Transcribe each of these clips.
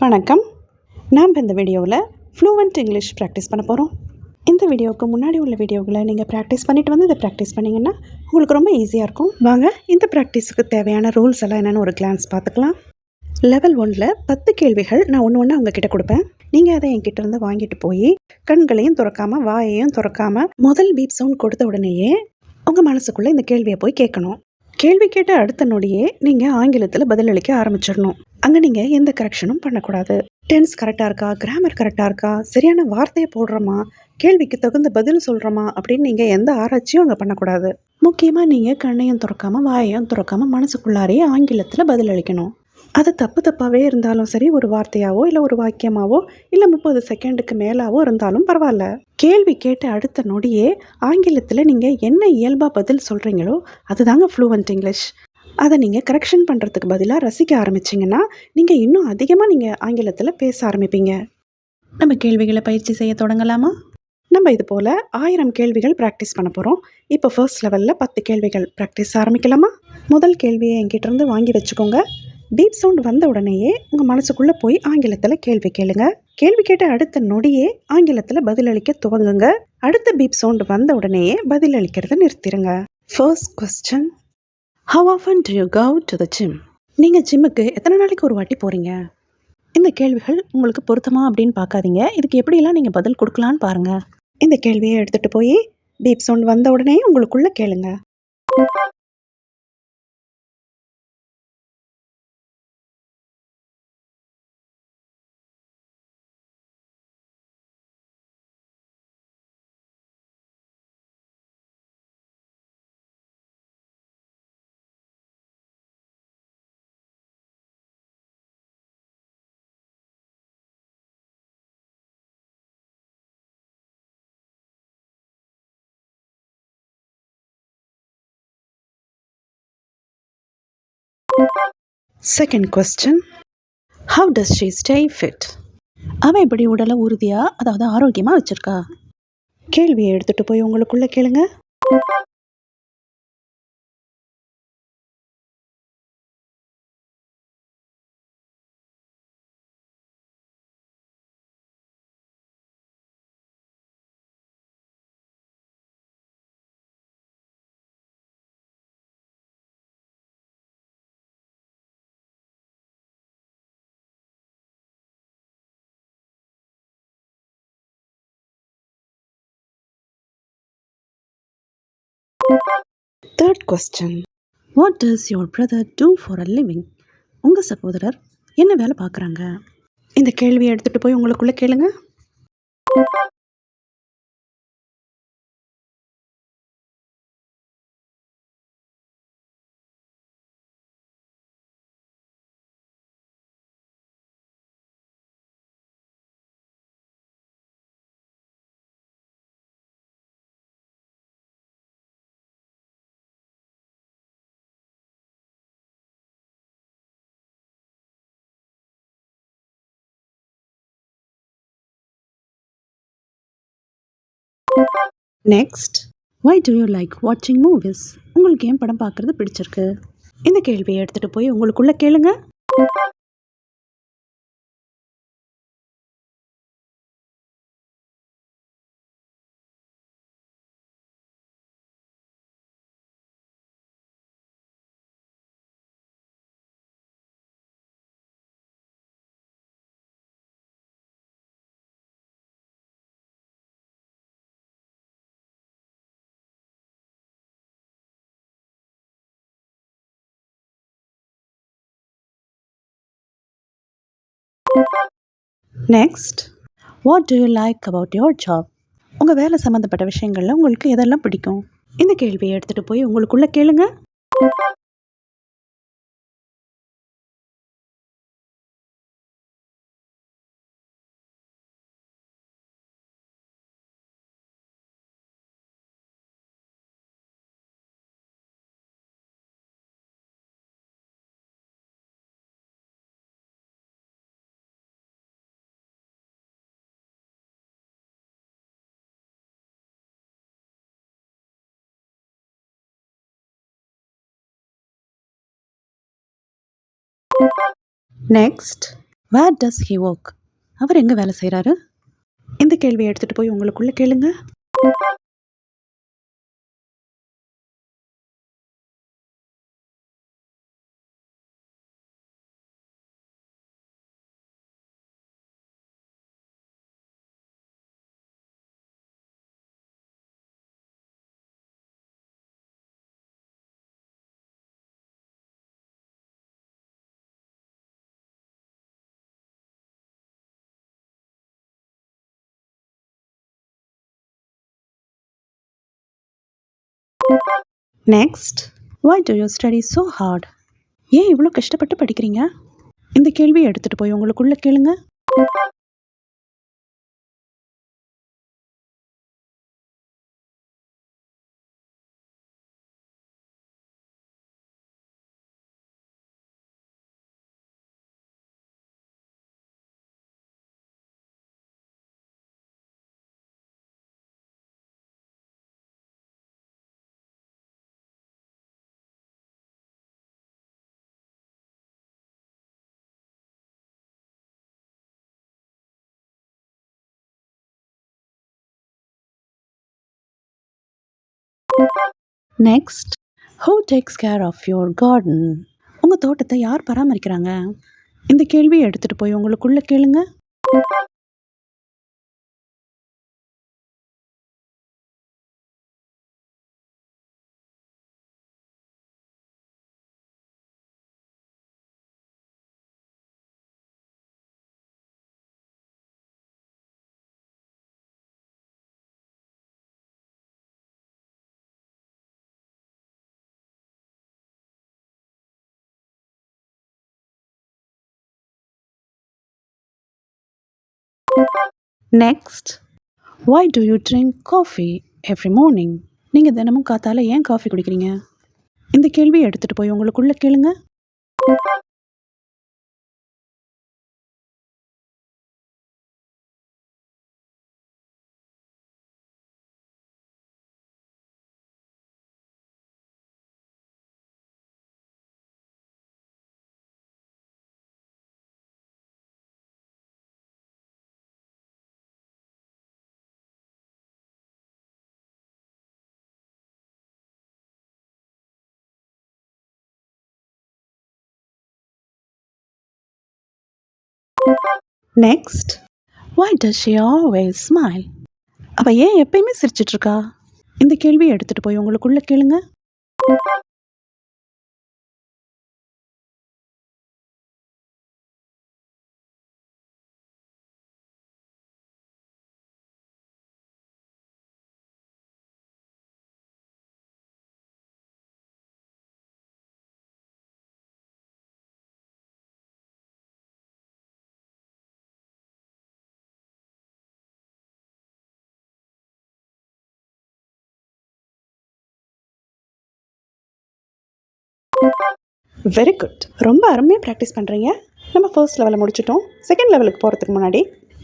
வணக்கம். நாம் இந்த வீடியோவில் ஃப்ளூவெண்ட் இங்கிலீஷ் ப்ராக்டிஸ் பண்ண போகிறோம். இந்த வீடியோவுக்கு முன்னாடி உள்ள வீடியோவில் நீங்கள் ப்ராக்டிஸ் பண்ணிவிட்டு வந்து இதை ப்ராக்டிஸ் பண்ணிங்கன்னா உங்களுக்கு ரொம்ப ஈஸியாக இருக்கும். வாங்க இந்த ப்ராக்டிஸுக்கு தேவையான ரூல்ஸ் எல்லாம் என்னென்னு ஒரு கிளான்ஸ் பார்த்துக்கலாம். லெவல் 1ல் 10 கேள்விகள் நான் ஒன்று உங்ககிட்ட கொடுப்பேன். நீங்கள் அதை என்கிட்ட இருந்து வாங்கிட்டு போய் கண்களையும் திறக்காமல் வாயையும் திறக்காமல் முதல் பீப் சவுண்ட் கொடுத்த உடனேயே உங்கள் மனசுக்குள்ளே இந்த கேள்வியை போய் கேட்கணும். கேள்வி கேட்ட அடுத்த நொடியே நீங்கள் ஆங்கிலத்தில் பதிலளிக்க ஆரம்பிச்சிடணும். அங்கே நீங்கள் எந்த கரெக்ஷனும் பண்ணக்கூடாது. டென்ஸ் கரெக்டாக இருக்கா, கிராமர் கரெக்டாக இருக்கா, சரியான வார்த்தையை போடுறோமா, கேள்விக்கு தகுந்த பதில் சொல்கிறோமா அப்படின்னு நீங்கள் எந்த ஆராய்ச்சியும் அங்கே பண்ணக்கூடாது. முக்கியமாக நீங்கள் கண்ணையும் திறக்காமல் வாயையும் திறக்காமல் மனசுக்குள்ளாரே ஆங்கிலத்தில் பதிலளிக்கணும். அது தப்பாகவே இருந்தாலும் சரி, ஒரு வார்த்தையாவோ இல்லை ஒரு வாக்கியமாவோ இல்லை 30 செகண்டுக்கு மேலாவோ இருந்தாலும் பரவாயில்ல. கேள்வி கேட்ட அடுத்த நொடியே ஆங்கிலத்தில் நீங்கள் என்ன இயல்பாக பதில் சொல்கிறீங்களோ அதுதாங்க ஃப்ளூவெண்ட் இங்கிலீஷ். அதை நீங்கள் கரெக்ஷன் பண்ணுறதுக்கு பதிலாக ரசிக்க ஆரம்பிச்சிங்கன்னா நீங்கள் இன்னும் அதிகமாக நீங்கள் ஆங்கிலத்தில் பேச ஆரம்பிப்பீங்க. நம்ம கேள்விகளை பயிற்சி செய்ய தொடங்கலாமா? நம்ம இது போல் 1000 கேள்விகள் ப்ராக்டிஸ் பண்ண போகிறோம். இப்போ ஃபர்ஸ்ட் லெவலில் 10 கேள்விகள் ப்ராக்டிஸ் ஆரம்பிக்கலாமா? முதல் கேள்வியை என்கிட்டருந்து வாங்கி வச்சுக்கோங்க. பீப் சவுண்ட் வந்த உடனேயே உங்கள் மனசுக்குள்ளே போய் ஆங்கிலத்தில் கேள்வி கேளுங்க. கேள்வி கேட்ட அடுத்த நொடியே ஆங்கிலத்தில் பதிலளிக்க துவங்குங்க. அடுத்த பீப் சவுண்ட் வந்த உடனேயே பதிலளிக்கிறத நிறுத்திடுங்க. First question, how often do you go to the gym? நீங்கள் ஜிம்முக்கு எத்தனை நாளைக்கு ஒரு வாட்டி போகிறீங்க? இந்த கேள்விகள் உங்களுக்கு பொருத்தமா அப்படின்னு பார்க்காதீங்க. இதுக்கு எப்படியெல்லாம் நீங்கள் பதில் கொடுக்கலான்னு பாருங்கள். இந்த கேள்வியை எடுத்துகிட்டு போய் பீப் சவுண்ட் வந்த உடனே உங்களுக்குள்ளே கேளுங்க. Second question, have does she stay fit? அவன் இப்படி உடலை உறுதியாக, அதாவது ஆரோக்கியமாக வச்சுருக்கா? கேள்வியை எடுத்துகிட்டு போய் உங்களுக்குள்ளே கேளுங்க. Third question, what does your brother do for a living? உங்கள் சகோதரர் என்ன வேலை பார்க்குறாங்க? இந்த கேள்வியை எடுத்துகிட்டு போய் உங்களுக்குள்ளே கேளுங்க. Next, why do you like watching movies? உங்களுக்கு ஏன் படம் பார்க்குறது பிடிச்சிருக்கு? இந்த கேள்வியை எடுத்துகிட்டு போய் உங்களுக்குள்ளே கேளுங்க. Next, what do you like about your job? உங்கள் வேலை சம்மந்தப்பட்ட விஷயங்களில் உங்களுக்கு எதெல்லாம் பிடிக்கும்? இந்த கேள்வியை எடுத்துகிட்டு போய் உங்களுக்குள்ளே கேளுங்க. Next, where does he work? அவர் எங்கே வேலை செய்கிறாரு? இந்த கேள்வியை எடுத்துகிட்டு போய் உங்களுக்குள்ளே கேளுங்க. Next, why do you study so hard? ஏன் இவ்வளோ கஷ்டப்பட்டு படிக்கிறீங்க? இந்த கேள்வியை எடுத்துகிட்டு போய் உங்களுக்குள்ளே கேளுங்க. Next, who takes care of your garden? உங்கள் தோட்டத்தை யார் பராமரிக்கிறாங்க? இந்த கேள்வியை எடுத்துகிட்டு போய் உங்களுக்குள்ளே கேளுங்க. Next, why do you drink coffee every morning? நீங்கள் தினமும் காத்தால ஏன் காஃபி குடிக்கிறீங்க? இந்த கேள்வியை எடுத்துகிட்டு போய் உங்களுக்குள்ளே கேளுங்க. Next, why does she always smile? அவள் ஏன் எப்பயுமே சிரிச்சிட்ருக்கா? இந்த கேள்வியை எடுத்துகிட்டு போய் உங்களுக்குள்ளே கேளுங்க. வெரி குட், ரொம்ப அருமையாக ப்ராக்டிஸ் பண்ணுறீங்க. நம்ம ஃபர்ஸ்ட் லெவலை முடிச்சிட்டோம். செகண்ட் லெவலுக்கு போகிறதுக்கு முன்னாடி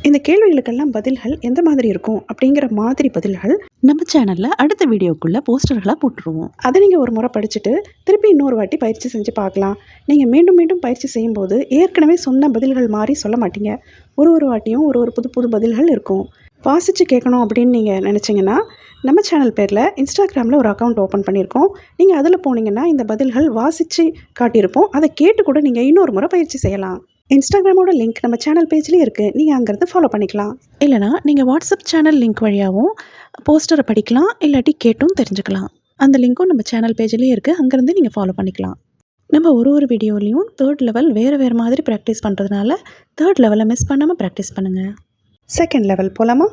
இந்த கேள்விகளுக்கெல்லாம் பதில்கள் எந்த மாதிரி இருக்கும் அப்படிங்கிற மாதிரி பதில்கள் நம்ம சேனலில் அடுத்த வீடியோக்குள்ளே போஸ்டர்களாக போட்டுருவோம். அதை நீங்கள் ஒரு முறை படிச்சுட்டு திருப்பி இன்னொரு வாட்டி பயிற்சி செஞ்சு பார்க்கலாம். நீங்கள் மீண்டும் மீண்டும் பயிற்சி செய்யும்போது ஏற்கனவே சொன்ன பதில்கள் மாதிரி சொல்ல மாட்டீங்க. ஒரு வாட்டியும் ஒரு புது புது பதில்கள் இருக்கும். வாசித்து கேட்கணும் அப்படின்னு நீங்கள் நினச்சிங்கன்னா நம்ம சேனல் பேரில் இன்ஸ்டாகிராமில் ஒரு அக்கௌண்ட் ஓப்பன் பண்ணியிருக்கோம். நீங்கள் அதில் போனீங்கன்னா இந்த பதில்கள் வாசித்து காட்டியிருப்போம். அதை கேட்டு கூட நீங்கள் இன்னொரு முறை பயிற்சி செய்யலாம். இன்ஸ்டாகிராமோட லிங்க் நம்ம சேனல் பேஜ்லேயும் இருக்குது. நீங்கள் அங்கேருந்து ஃபாலோ பண்ணிக்கலாம். இல்லைனா நீங்கள் வாட்ஸ்அப் சேனல் லிங்க் வழியாகவும் போஸ்டரை படிக்கலாம், இல்லாட்டி கேட்டும் தெரிஞ்சுக்கலாம். அந்த லிங்க்கும் நம்ம சேனல் பேஜ்லேயே இருக்குது. அங்கேருந்து நீங்கள் ஃபாலோ பண்ணிக்கலாம். நம்ம ஒரு வீடியோலையும் தேர்ட் லெவல் வேறு மாதிரி ப்ராக்டிஸ் பண்ணுறதுனால தேர்ட் லெவலை மிஸ் பண்ணாமல் ப்ராக்டிஸ் பண்ணுங்கள். செகண்ட் லெவல் போகலாமா?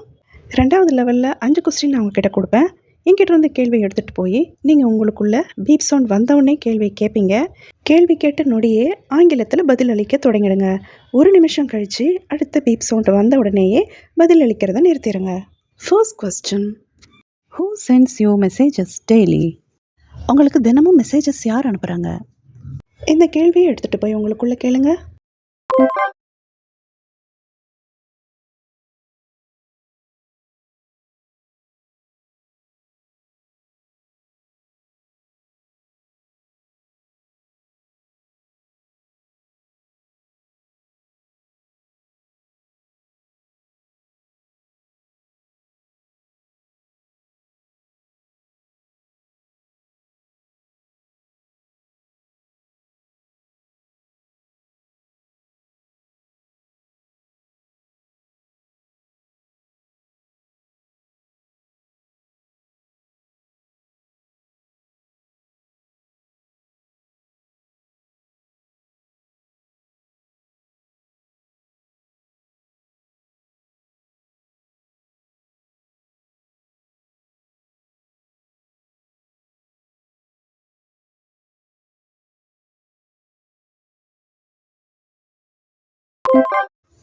2வது லெவலில் 5 கொஸ்டின் நான் உங்ககிட்ட கொடுப்பேன். என்கிட்ட இருந்து கேள்வி எடுத்துகிட்டு போய் நீங்கள் உங்களுக்குள்ள பீப் சவுண்ட் வந்தவுடனே கேள்வி கேட்பீங்க. கேள்வி கேட்ட நொடியே ஆங்கிலத்தில் பதில் அளிக்க தொடங்கிடுங்க. 1 நிமிஷம் கழித்து அடுத்த பீப் சவுண்ட் வந்த உடனேயே பதில் அளிக்கிறத நிறுத்திடுங்க. First question, who sends you messages daily? உங்களுக்கு தினமும் மெசேஜஸ் யார் அனுப்புகிறாங்க? இந்த கேள்வியை எடுத்துகிட்டு போய் உங்களுக்குள்ளே கேளுங்க.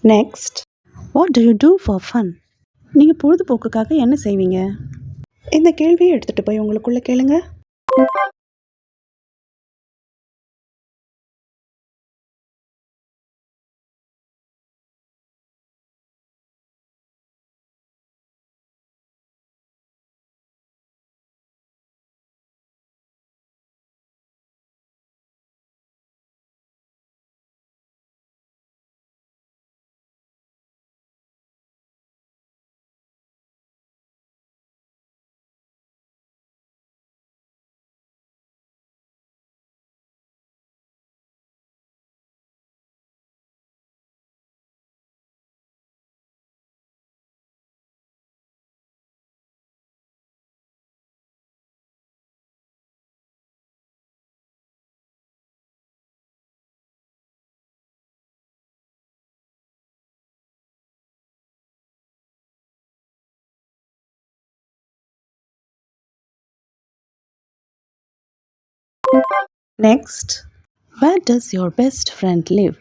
Next, what do you do for fun? நீங்கள் பொழுதுபோக்குக்காக என்ன செய்வீங்க? இந்த கேள்வியை எடுத்துகிட்டு போய் உங்களுக்குள்ளே கேளுங்க. Next, where does your best friend live?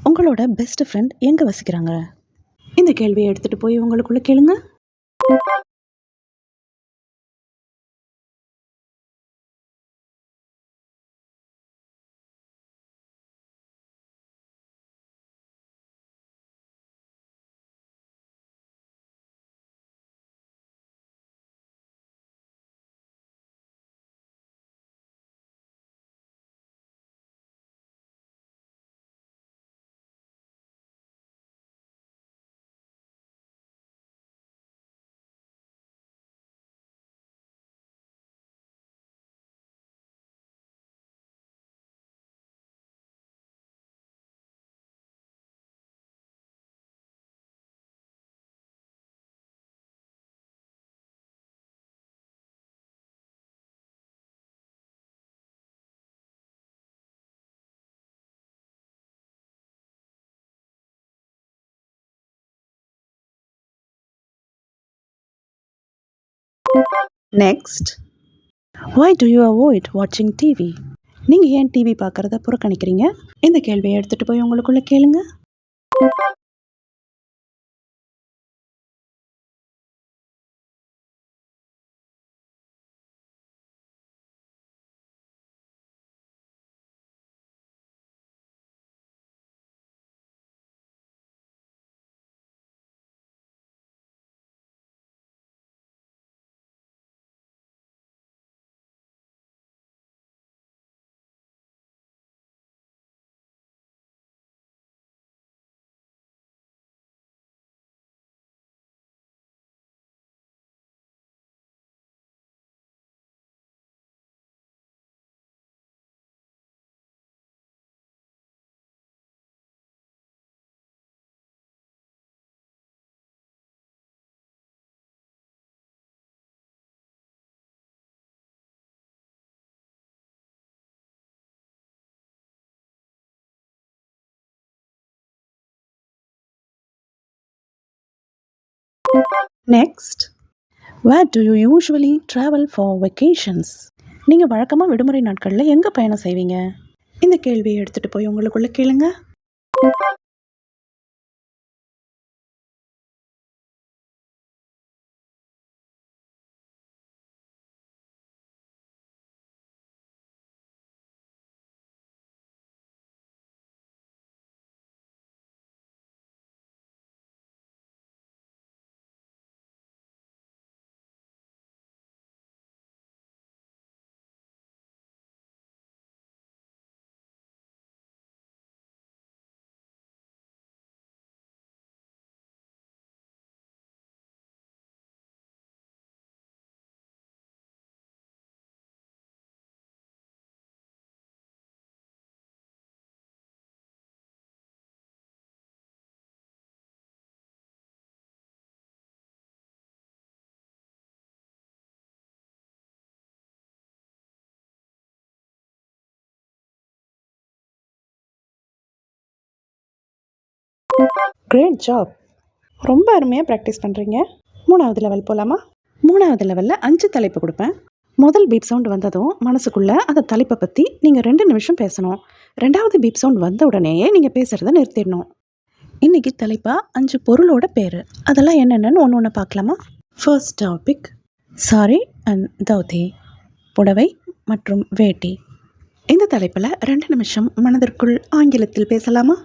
உங்களோட பெஸ்ட் ஃப்ரெண்ட் எங்கே வசிக்கிறாங்க? இந்த கேள்வியை எடுத்துகிட்டு போய் உங்களுக்குள்ளே கேளுங்க. Next, why do you avoid watching TV? நீங்கள் ஏன் டிவி பார்க்குறத புறக்கணிக்கிறீங்க? இந்த கேள்வியை எடுத்துகிட்டு போய் உங்களுக்குள்ளே கேளுங்க. Next, where do you usually travel for vacations? நீங்கள் வழக்கமாக விடுமுறை நாட்களில் எங்கே பயணம் செய்வீங்க? இந்த கேள்வியை எடுத்துகிட்டு போய் உங்களுக்குள்ளே கேளுங்க. Great job. ரொம்ப அருமையாக ப்ராக்டிஸ் பண்ணுறீங்க. 3வது லெவல் போகலாமா? 3வது லெவலில் 5 தலைப்பு கொடுப்பேன். முதல் பீப் சவுண்ட் வந்ததும் மனசுக்குள்ளே அந்த தலைப்பை பற்றி நீங்கள் 2 நிமிஷம் பேசணும். 2வது பீப் சவுண்ட் வந்த உடனேயே நீங்கள் பேசுகிறத நிறுத்திடணும். இன்னைக்கு தலைப்பா 5 பொருளோட பேர். அதெல்லாம் என்னென்னு ஒன்று ஒன்று பார்க்கலாமா? ஃபர்ஸ்ட் டாபிக் சாரி அண்ட் தௌதி, புடவை மற்றும் வேட்டி. இந்த தலைப்பில் 2 நிமிஷம் மனதிற்குள் ஆங்கிலத்தில் பேசலாமா?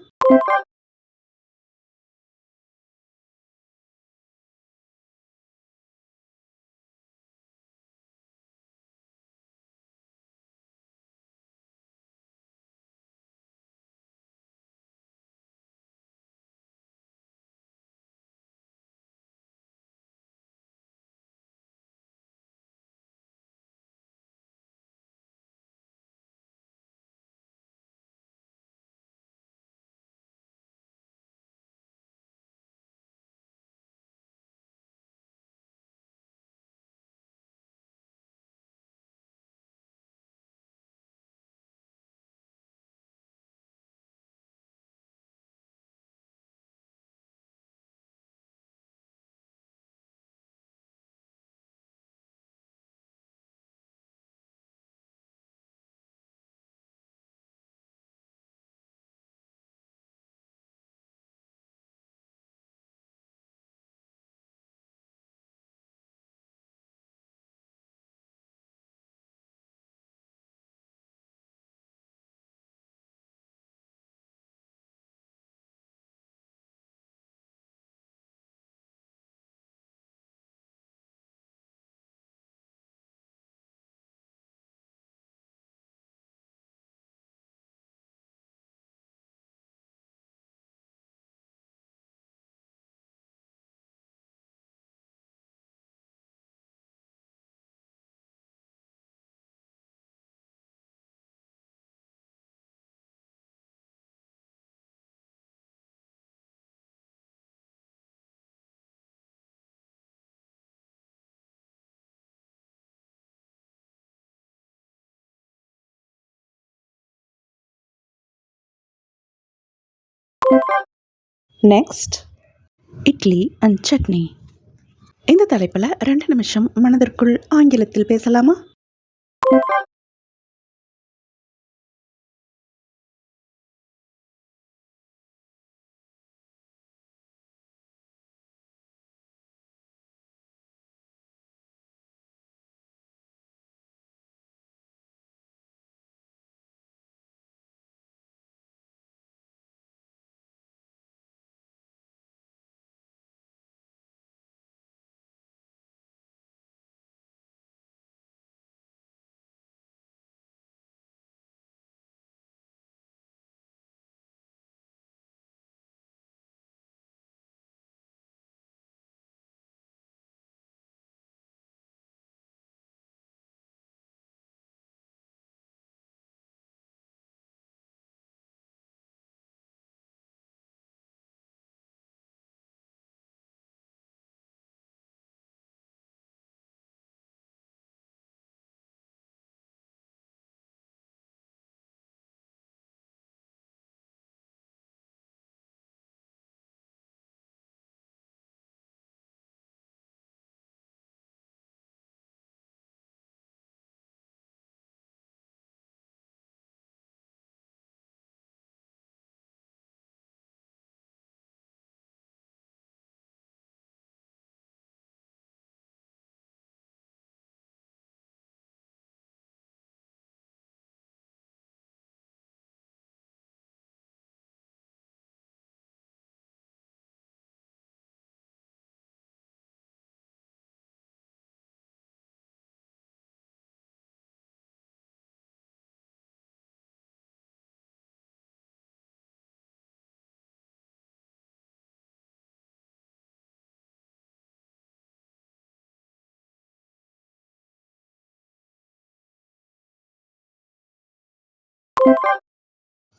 Next idli and chutney. இந்த தலைப்பில் 2 நிமிஷம் மனதிற்குள் ஆங்கிலத்தில் பேசலாமா?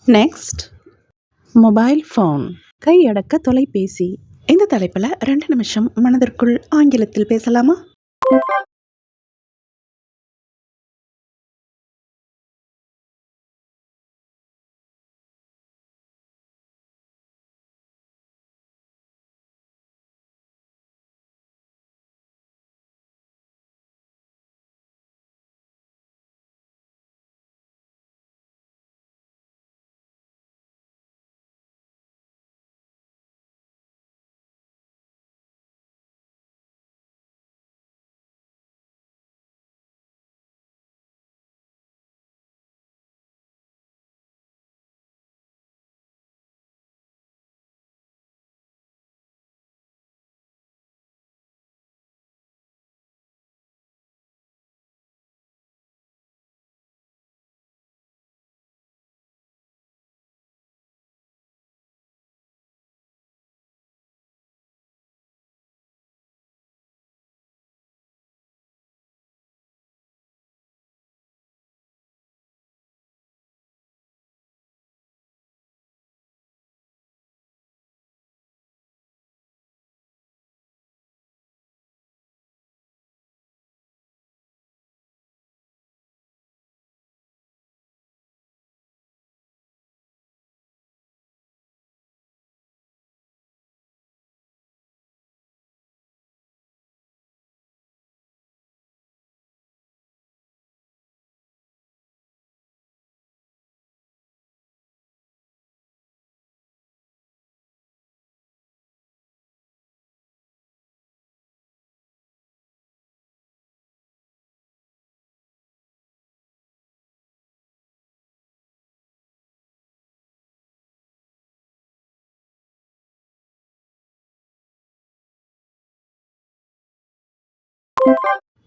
நெக்ஸ்ட் மொபைல் ஃபோன், கையடக்க தொலைபேசி. இந்த தலைப்பில் 2 நிமிஷம் மனதிற்குள் ஆங்கிலத்தில் பேசலாமா?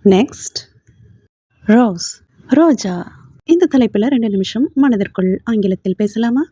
நெக்ஸ்ட் ரோஸ், ரோஜா. இந்த தலைப்பில் 2 நிமிஷம் மனதிற்குள் ஆங்கிலத்தில் பேசலாமா?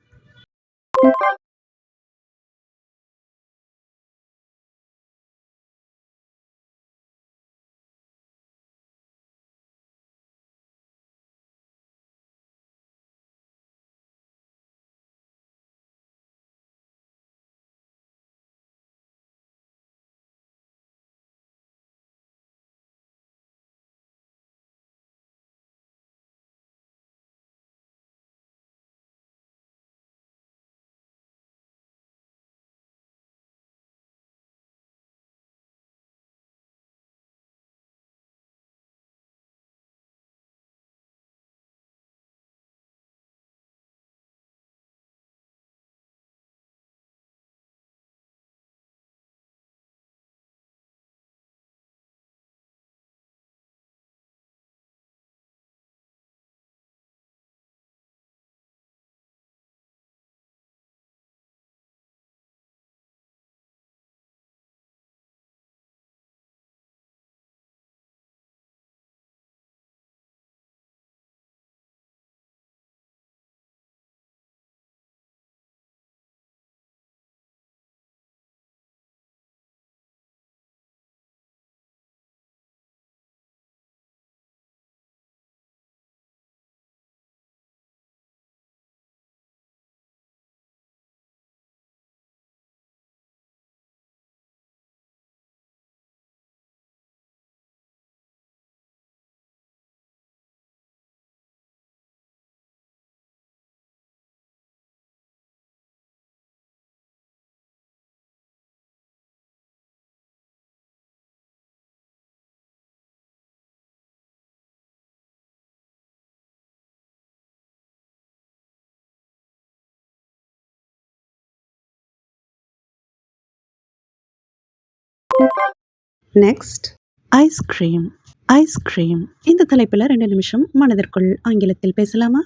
Next ice cream, ice cream. இந்த தலைப்பில் 2 நிமிஷம் மனதிற்குள் ஆங்கிலத்தில் பேசலாமா?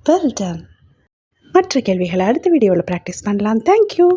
Well done. மற்ற கேள்விகளை அடுத்த வீடியோவில் ப்ராக்டிஸ் பண்ணலாம். தேங்க்யூ.